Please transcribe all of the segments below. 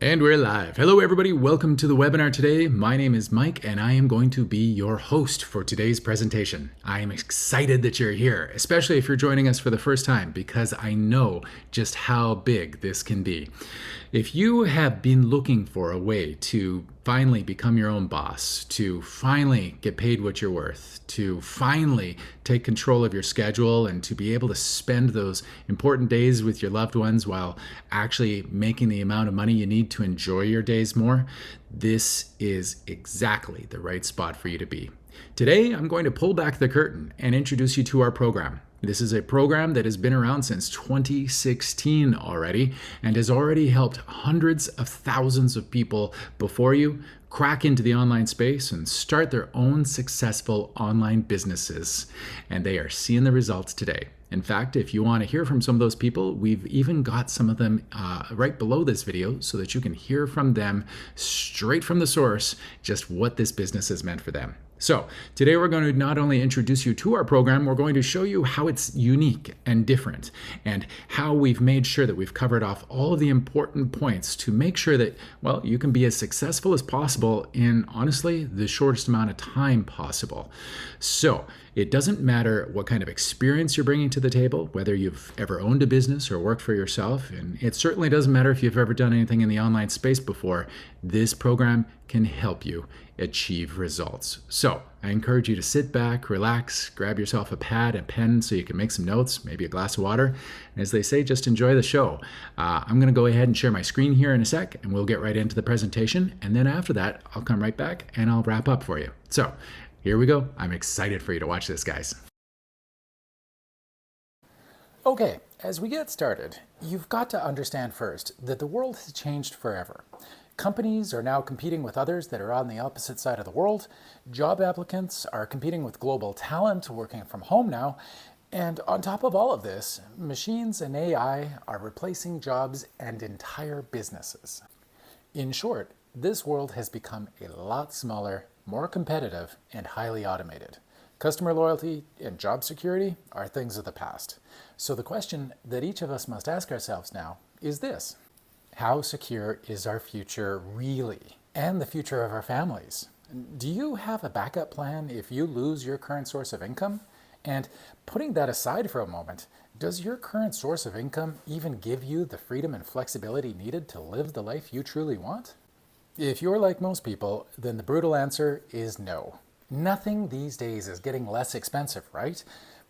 And we're live. Hello, everybody. Welcome to the webinar today. My name is Mike, and I am going to be your host for today's presentation. I am excited that you're here, especially if you're joining us for the first time, because I know just how big this can be. If you have been looking for a way to finally become your own boss, to finally get paid what you're worth, to finally take control of your schedule, and to be able to spend those important days with your loved ones while actually making the amount of money you need to enjoy your days more, this is exactly the right spot for you to be. Today, I'm going to pull back the curtain and introduce you to our program. This is a program that has been around since 2016 already and has already helped hundreds of thousands of people before you crack into the online space and start their own successful online businesses. And they are seeing the results today. In fact, if you want to hear from some of those people, we've even got some of them right below this video so that you can hear from them straight from the source just what this business has meant for them. So today we're going to not only introduce you to our program, we're going to show you how it's unique and different and how we've made sure that we've covered off all of the important points to make sure that, well, you can be as successful as possible in, honestly, the shortest amount of time possible. So it doesn't matter what kind of experience you're bringing to the table, whether you've ever owned a business or worked for yourself, and it certainly doesn't matter if you've ever done anything in the online space before, this program can help you achieve results. So I encourage you to sit back, relax, grab yourself a pad and pen so you can make some notes, maybe a glass of water. And as they say, just enjoy the show. I'm going to go ahead and share my screen here in a sec, and we'll get right into the presentation. And then after that, I'll come right back and I'll wrap up for you. So here we go. I'm excited for you to watch this, guys. Okay, as we get started, you've got to understand first that the world has changed forever. Companies are now competing with others that are on the opposite side of the world. Job applicants are competing with global talent working from home now. And on top of all of this, machines and AI are replacing jobs and entire businesses. In short, this world has become a lot smaller, more competitive, and highly automated. Customer loyalty and job security are things of the past. So the question that each of us must ask ourselves now is this: how secure is our future really? And the future of our families? Do you have a backup plan if you lose your current source of income? And putting that aside for a moment, does your current source of income even give you the freedom and flexibility needed to live the life you truly want? If you're like most people, then the brutal answer is no. Nothing these days is getting less expensive, right?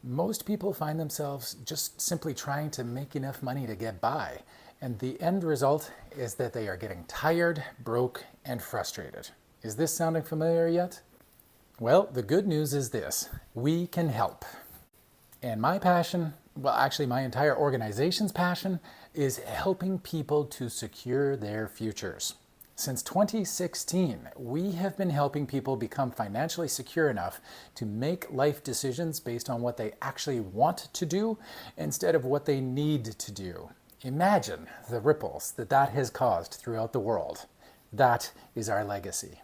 Most people find themselves just simply trying to make enough money to get by. And the end result is that they are getting tired, broke, and frustrated. Is this sounding familiar yet? Well, the good news is this: we can help. And my passion, well, actually my entire organization's passion, is helping people to secure their futures. Since 2016, we have been helping people become financially secure enough to make life decisions based on what they actually want to do instead of what they need to do. Imagine the ripples that has caused throughout the world. That is our legacy.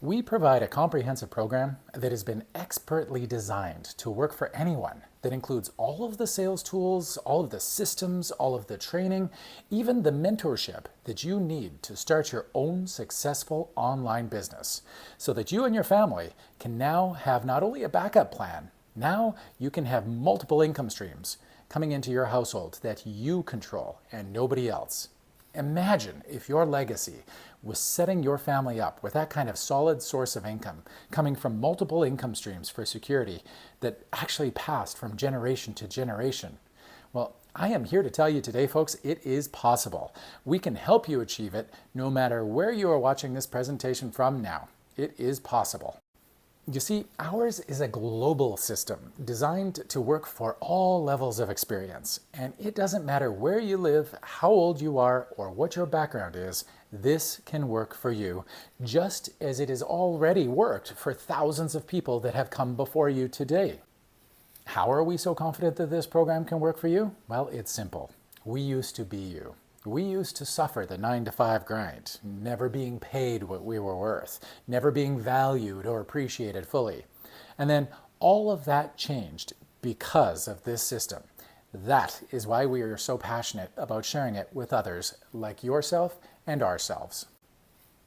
We provide a comprehensive program that has been expertly designed to work for anyone, that includes all of the sales tools, all of the systems, all of the training, even the mentorship that you need to start your own successful online business, so that you and your family can now have not only a backup plan, now you can have multiple income streams coming into your household that you control and nobody else. Imagine if your legacy was setting your family up with that kind of solid source of income coming from multiple income streams for security that actually passed from generation to generation. Well, I am here to tell you today, folks, it is possible. We can help you achieve it no matter where you are watching this presentation from now. It is possible. You see, ours is a global system designed to work for all levels of experience. And it doesn't matter where you live, how old you are, or what your background is, this can work for you, just as it has already worked for thousands of people that have come before you today. How are we so confident that this program can work for you? Well, it's simple. We used to be you. We used to suffer the 9-to-5 grind, never being paid what we were worth, never being valued or appreciated fully. And then all of that changed because of this system. That is why we are so passionate about sharing it with others like yourself and ourselves.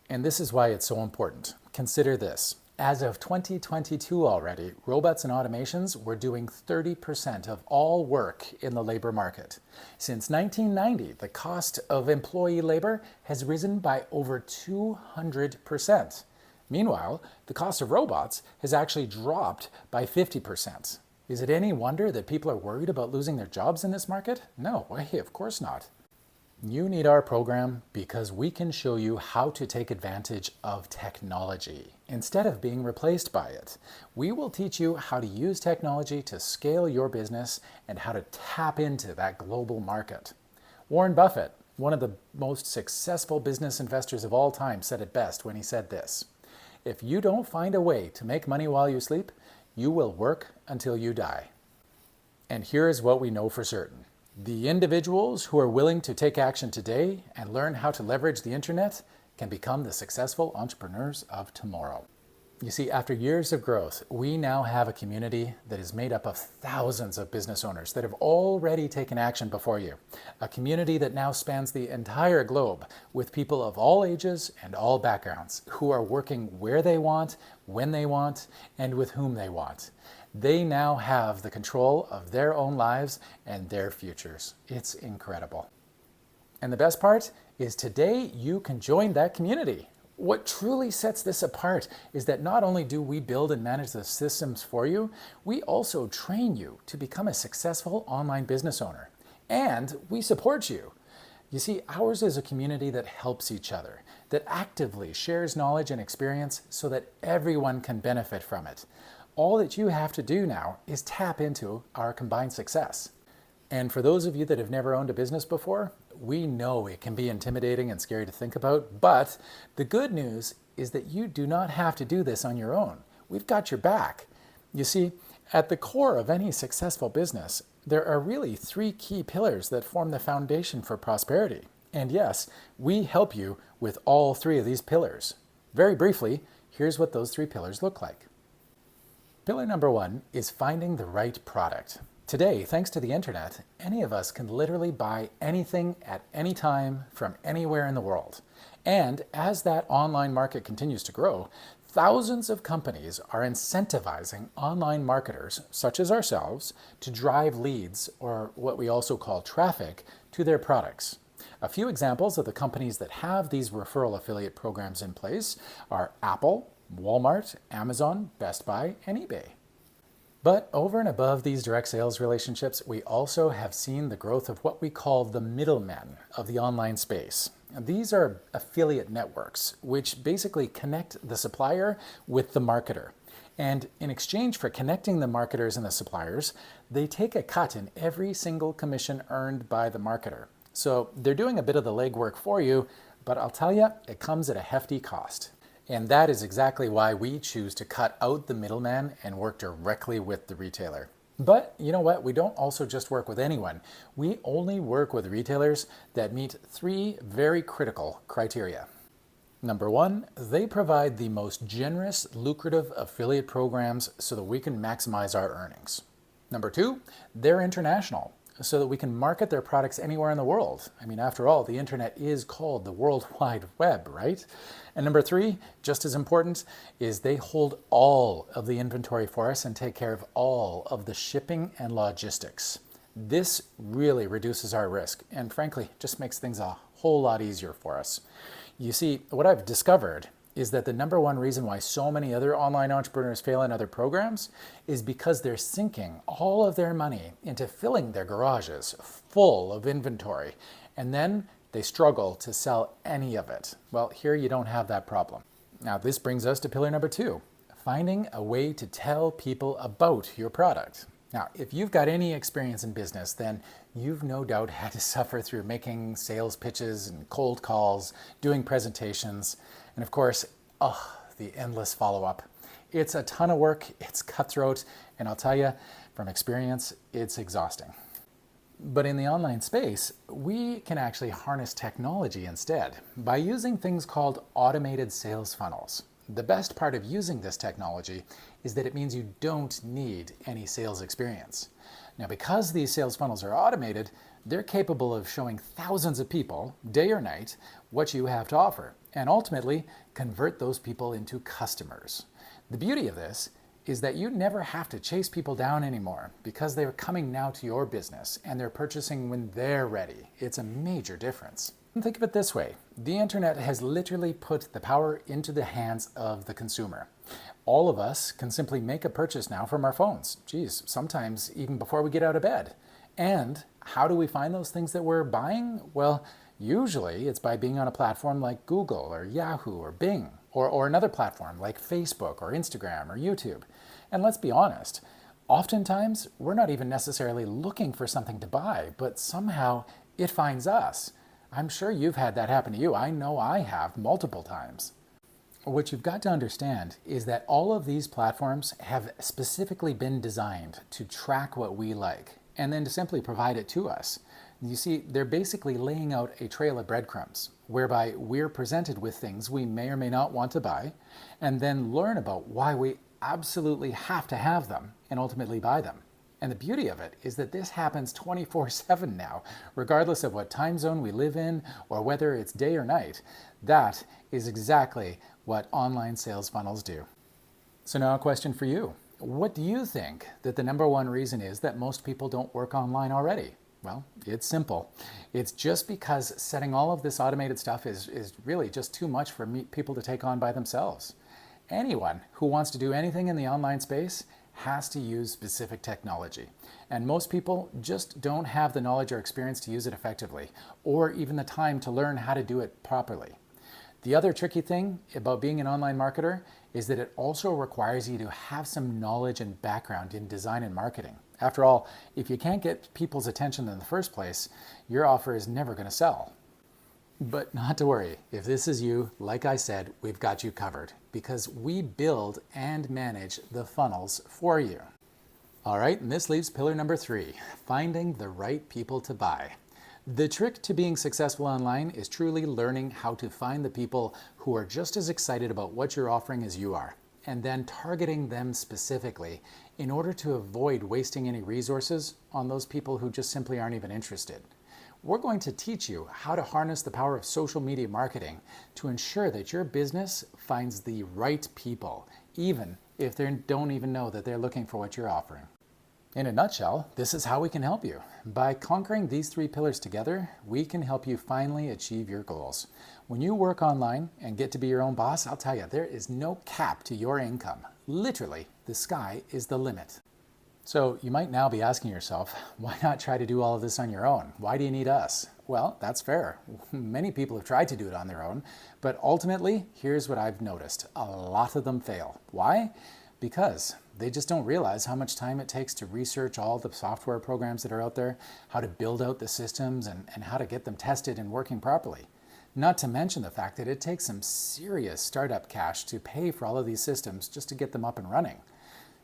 And this is why it's so important. Consider this. As of 2022 already, robots and automations were doing 30% of all work in the labor market. Since 1990, the cost of employee labor has risen by over 200%. Meanwhile, the cost of robots has actually dropped by 50%. Is it any wonder that people are worried about losing their jobs in this market? No way, of course not. You need our program because we can show you how to take advantage of technology instead of being replaced by it. We will teach you how to use technology to scale your business and how to tap into that global market. Warren Buffett, one of the most successful business investors of all time, said it best when he said this: "If you don't find a way to make money while you sleep, you will work until you die." And here is what we know for certain. The individuals who are willing to take action today and learn how to leverage the internet can become the successful entrepreneurs of tomorrow. You see, after years of growth, we now have a community that is made up of thousands of business owners that have already taken action before you. A community that now spans the entire globe with people of all ages and all backgrounds who are working where they want, when they want, and with whom they want. They now have the control of their own lives and their futures. It's incredible. And the best part is today you can join that community. What truly sets this apart is that not only do we build and manage the systems for you, we also train you to become a successful online business owner. And we support you. You see, ours is a community that helps each other, that actively shares knowledge and experience so that everyone can benefit from it. All that you have to do now is tap into our combined success. And for those of you that have never owned a business before, we know it can be intimidating and scary to think about, but the good news is that you do not have to do this on your own. We've got your back. You see, at the core of any successful business, there are really three key pillars that form the foundation for prosperity. And yes, we help you with all three of these pillars. Very briefly, here's what those three pillars look like. Pillar number one is finding the right product. Today, thanks to the internet, any of us can literally buy anything at any time from anywhere in the world. And as that online market continues to grow, thousands of companies are incentivizing online marketers, such as ourselves, to drive leads, or what we also call traffic, to their products. A few examples of the companies that have these referral affiliate programs in place are Apple, Walmart, Amazon, Best Buy, and eBay. But over and above these direct sales relationships, we also have seen the growth of what we call the middlemen of the online space. These are affiliate networks, which basically connect the supplier with the marketer. And in exchange for connecting the marketers and the suppliers, they take a cut in every single commission earned by the marketer. So they're doing a bit of the legwork for you, but I'll tell you, it comes at a hefty cost. And that is exactly why we choose to cut out the middleman and work directly with the retailer. But you know what? We don't also just work with anyone. We only work with retailers that meet three very critical criteria. Number one, they provide the most generous, lucrative affiliate programs so that we can maximize our earnings. Number two, they're international, so that we can market their products anywhere in the world. I mean, after all, the internet is called the World Wide Web, right? And number three, just as important, is they hold all of the inventory for us and take care of all of the shipping and logistics. This really reduces our risk and frankly, just makes things a whole lot easier for us. You see, what I've discovered is that the number one reason why so many other online entrepreneurs fail in other programs is because they're sinking all of their money into filling their garages full of inventory, and then they struggle to sell any of it. Well, here you don't have that problem. Now, this brings us to pillar number two, finding a way to tell people about your product. Now, if you've got any experience in business, then you've no doubt had to suffer through making sales pitches and cold calls, doing presentations, and of course, the endless follow-up. It's a ton of work, it's cutthroat, and I'll tell you, from experience, it's exhausting. But in the online space, we can actually harness technology instead by using things called automated sales funnels. The best part of using this technology is that it means you don't need any sales experience. Now, because these sales funnels are automated, they're capable of showing thousands of people, day or night, what you have to offer, and ultimately convert those people into customers. The beauty of this is that you never have to chase people down anymore because they're coming now to your business and they're purchasing when they're ready. It's a major difference. And think of it this way. The internet has literally put the power into the hands of the consumer. All of us can simply make a purchase now from our phones. Geez, sometimes even before we get out of bed. And how do we find those things that we're buying? Well, usually it's by being on a platform like Google or Yahoo or Bing, or another platform like Facebook or Instagram or YouTube. And let's be honest, oftentimes we're not even necessarily looking for something to buy, but somehow it finds us. I'm sure you've had that happen to you. I know I have multiple times. What you've got to understand is that all of these platforms have specifically been designed to track what we like and then to simply provide it to us. You see, they're basically laying out a trail of breadcrumbs whereby we're presented with things we may or may not want to buy and then learn about why we absolutely have to have them and ultimately buy them. And the beauty of it is that this happens 24/7 now, regardless of what time zone we live in or whether it's day or night. That is exactly what online sales funnels do. So now a question for you. What do you think that the number one reason is that most people don't work online already? Well, it's simple. It's just because setting all of this automated stuff is really just too much for people to take on by themselves. Anyone who wants to do anything in the online space has to use specific technology. And most people just don't have the knowledge or experience to use it effectively, or even the time to learn how to do it properly. The other tricky thing about being an online marketer is that it also requires you to have some knowledge and background in design and marketing. After all, if you can't get people's attention in the first place, your offer is never going to sell. But not to worry, if this is you, like I said, we've got you covered because we build and manage the funnels for you. All right, and this leaves pillar number 3, finding the right people to buy. The trick to being successful online is truly learning how to find the people who are just as excited about what you're offering as you are, and then targeting them specifically in order to avoid wasting any resources on those people who just simply aren't even interested. We're going to teach you how to harness the power of social media marketing to ensure that your business finds the right people, even if they don't even know that they're looking for what you're offering. In a nutshell, this is how we can help you. By conquering these 3 pillars together, we can help you finally achieve your goals. When you work online and get to be your own boss, I'll tell you, there is no cap to your income. Literally, the sky is the limit. So you might now be asking yourself, why not try to do all of this on your own? Why do you need us? Well, that's fair. Many people have tried to do it on their own, but ultimately, here's what I've noticed. A lot of them fail. Why? Because they just don't realize how much time it takes to research all the software programs that are out there, how to build out the systems, and how to get them tested and working properly. Not to mention the fact that it takes some serious startup cash to pay for all of these systems just to get them up and running.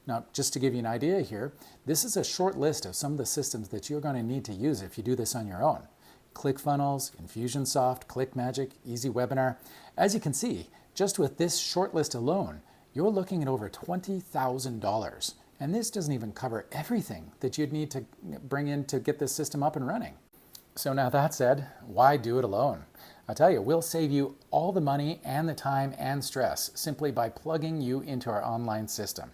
Now, just to give you an idea here, this is a short list of some of the systems that you're going to need to use if you do this on your own. ClickFunnels, Infusionsoft, ClickMagick, EasyWebinar. As you can see, just with this short list alone, you're looking at over $20,000. And this doesn't even cover everything that you'd need to bring in to get this system up and running. So now that said, why do it alone? I'll tell you, we'll save you all the money and the time and stress simply by plugging you into our online system.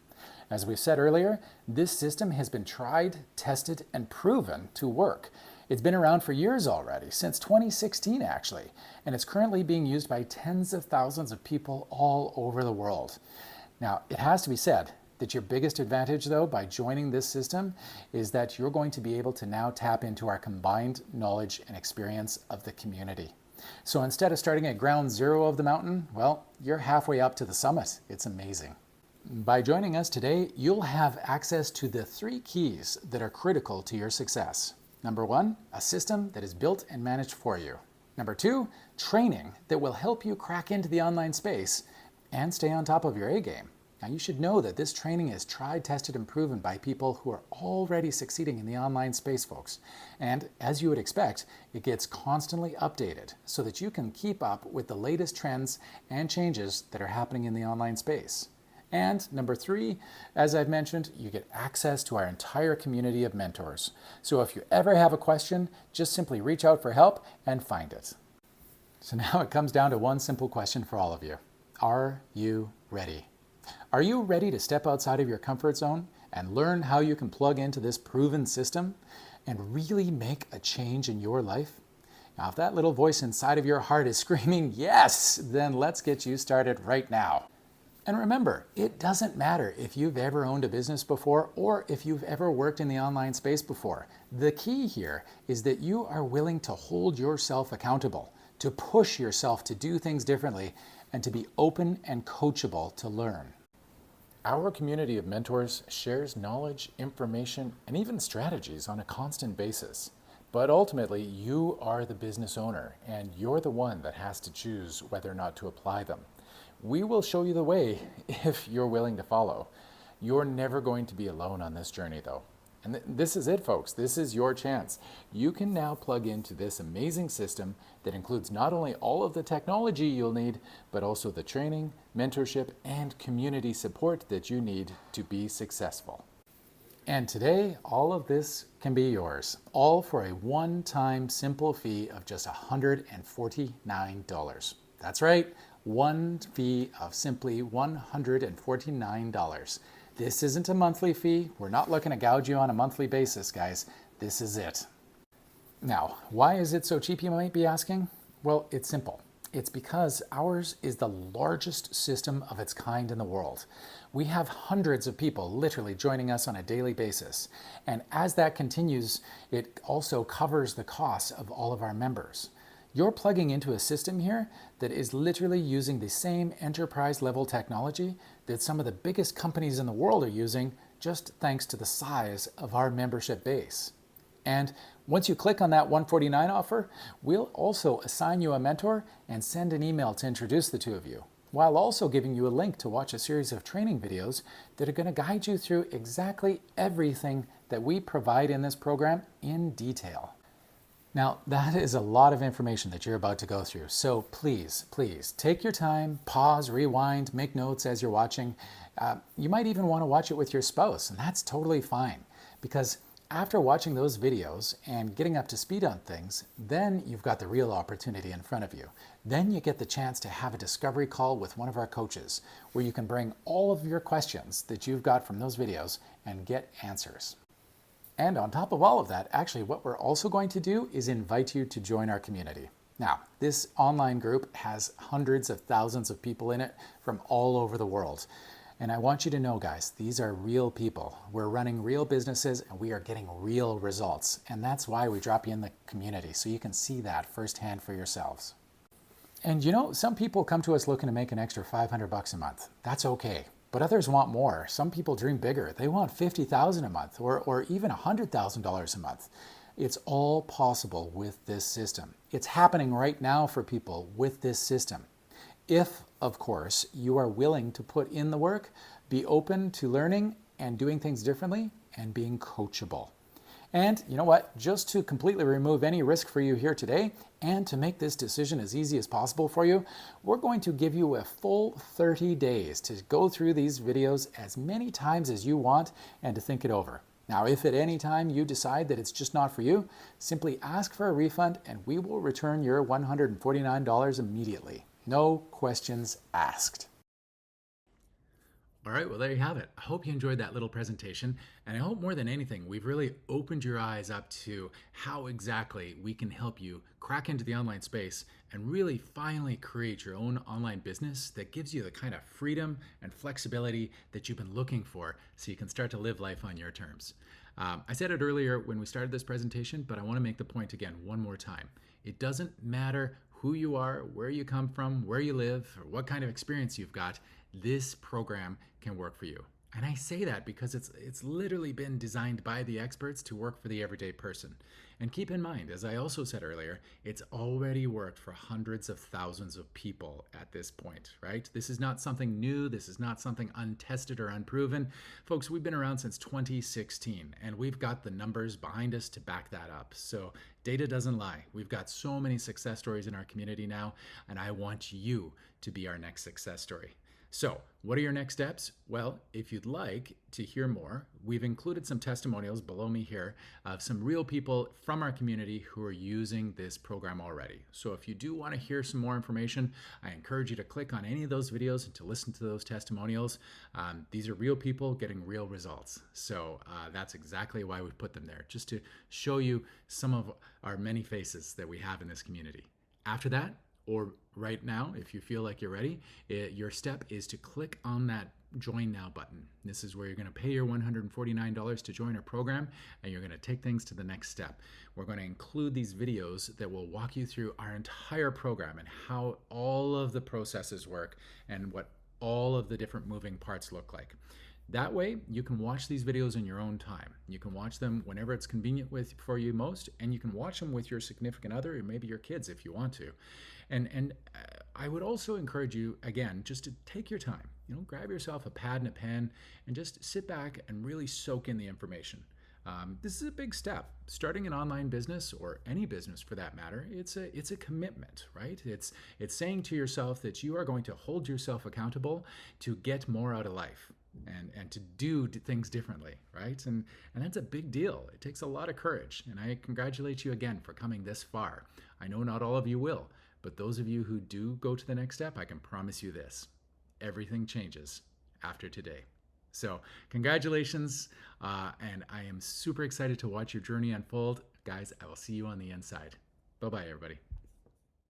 As we said earlier, this system has been tried, tested, and proven to work. It's been around for years already, since 2016 actually, and it's currently being used by tens of thousands of people all over the world. Now, it has to be said that your biggest advantage though by joining this system is that you're going to be able to now tap into our combined knowledge and experience of the community. So instead of starting at ground zero of the mountain, well, you're halfway up to the summit. It's amazing. By joining us today, you'll have access to the 3 keys that are critical to your success. Number 1, a system that is built and managed for you. Number 2, training that will help you crack into the online space and stay on top of your A game. Now you should know that this training is tried, tested, and proven by people who are already succeeding in the online space, folks. And as you would expect, it gets constantly updated so that you can keep up with the latest trends and changes that are happening in the online space. And number 3, as I've mentioned, you get access to our entire community of mentors. So if you ever have a question, just simply reach out for help and find it. So now it comes down to one simple question for all of you. Are you ready? Are you ready to step outside of your comfort zone and learn how you can plug into this proven system and really make a change in your life? Now, if that little voice inside of your heart is screaming yes, then let's get you started right now. And remember, it doesn't matter if you've ever owned a business before or if you've ever worked in the online space before. The key here is that you are willing to hold yourself accountable, to push yourself to do things differently, and to be open and coachable to learn. Our community of mentors shares knowledge, information, and even strategies on a constant basis. But ultimately, you are the business owner, and you're the one that has to choose whether or not to apply them. We will show you the way if you're willing to follow. You're never going to be alone on this journey, though. And this is it, folks. This is your chance. You can now plug into this amazing system that includes not only all of the technology you'll need, but also the training, mentorship, and community support that you need to be successful. And today, all of this can be yours, all for a one-time simple fee of just $149. That's right, one fee of simply $149. This isn't a monthly fee. We're not looking to gouge you on a monthly basis, guys. This is it. Now, why is it so cheap, you might be asking? Well, it's simple. It's because ours is the largest system of its kind in the world. We have hundreds of people literally joining us on a daily basis. And as that continues, it also covers the costs of all of our members. You're plugging into a system here that is literally using the same enterprise level technology that some of the biggest companies in the world are using, just thanks to the size of our membership base. And once you click on that $149 offer, we'll also assign you a mentor and send an email to introduce the two of you, while also giving you a link to watch a series of training videos that are going to guide you through exactly everything that we provide in this program in detail. Now, that is a lot of information that you're about to go through. So please, please take your time, pause, rewind, make notes as you're watching. You might even want to watch it with your spouse, and that's totally fine. Because after watching those videos and getting up to speed on things, then you've got the real opportunity in front of you. Then you get the chance to have a discovery call with one of our coaches, where you can bring all of your questions that you've got from those videos and get answers. And on top of all of that, actually what we're also going to do is invite you to join our community. Now, this online group has hundreds of thousands of people in it from all over the world. And I want you to know, guys, these are real people. We're running real businesses and we are getting real results. And that's why we drop you in the community, so you can see that firsthand for yourselves. And you know, some people come to us looking to make an extra $500 a month. That's okay. But others want more. Some people dream bigger. They want $50,000 a month or even $100,000 a month. It's all possible with this system. It's happening right now for people with this system. If, of course, you are willing to put in the work, be open to learning and doing things differently, and being coachable. And you know what? Just to completely remove any risk for you here today, and to make this decision as easy as possible for you, we're going to give you a full 30 days to go through these videos as many times as you want and to think it over. Now, if at any time you decide that it's just not for you, simply ask for a refund and we will return your $149 immediately. No questions asked. All right, well, there you have it. I hope you enjoyed that little presentation. And I hope more than anything, we've really opened your eyes up to how exactly we can help you crack into the online space and really finally create your own online business that gives you the kind of freedom and flexibility that you've been looking for, so you can start to live life on your terms. I said it earlier when we started this presentation, but I want to make the point again one more time. It doesn't matter who you are, where you come from, where you live, or what kind of experience you've got. This program can work for you. And I say that because it's literally been designed by the experts to work for the everyday person. And keep in mind, as I also said earlier, it's already worked for hundreds of thousands of people at this point, right? This is not something new. This is not something untested or unproven. Folks, we've been around since 2016, and we've got the numbers behind us to back that up. So data doesn't lie. We've got so many success stories in our community now, and I want you to be our next success story. So, what are your next steps? Well, if you'd like to hear more, we've included some testimonials below me here of some real people from our community who are using this program already. So, if you do want to hear some more information, I encourage you to click on any of those videos and to listen to those testimonials. These are real people getting real results. So, that's exactly why we put them there, just to show you some of our many faces that we have in this community. After that, or right now, if you feel like you're ready, your step is to click on that Join Now button. This is where you're going to pay your $149 to join our program, and you're going to take things to the next step. We're going to include these videos that will walk you through our entire program and how all of the processes work and what all of the different moving parts look like. That way, you can watch these videos in your own time. You can watch them whenever it's convenient for you most, and you can watch them with your significant other or maybe your kids if you want to. And I would also encourage you, again, just to take your time. Grab yourself a pad and a pen and just sit back and really soak in the information. This is a big step. Starting an online business, or any business for that matter, it's a commitment, right? It's saying to yourself that you are going to hold yourself accountable to get more out of life and to do things differently, right? And that's a big deal. It takes a lot of courage, and I congratulate you again for coming this far. I know not all of you will, but those of you who do go to the next step, I can promise you this: everything changes after today. So congratulations, and I am super excited to watch your journey unfold. Guys, I will see you on the inside. Bye-bye, everybody.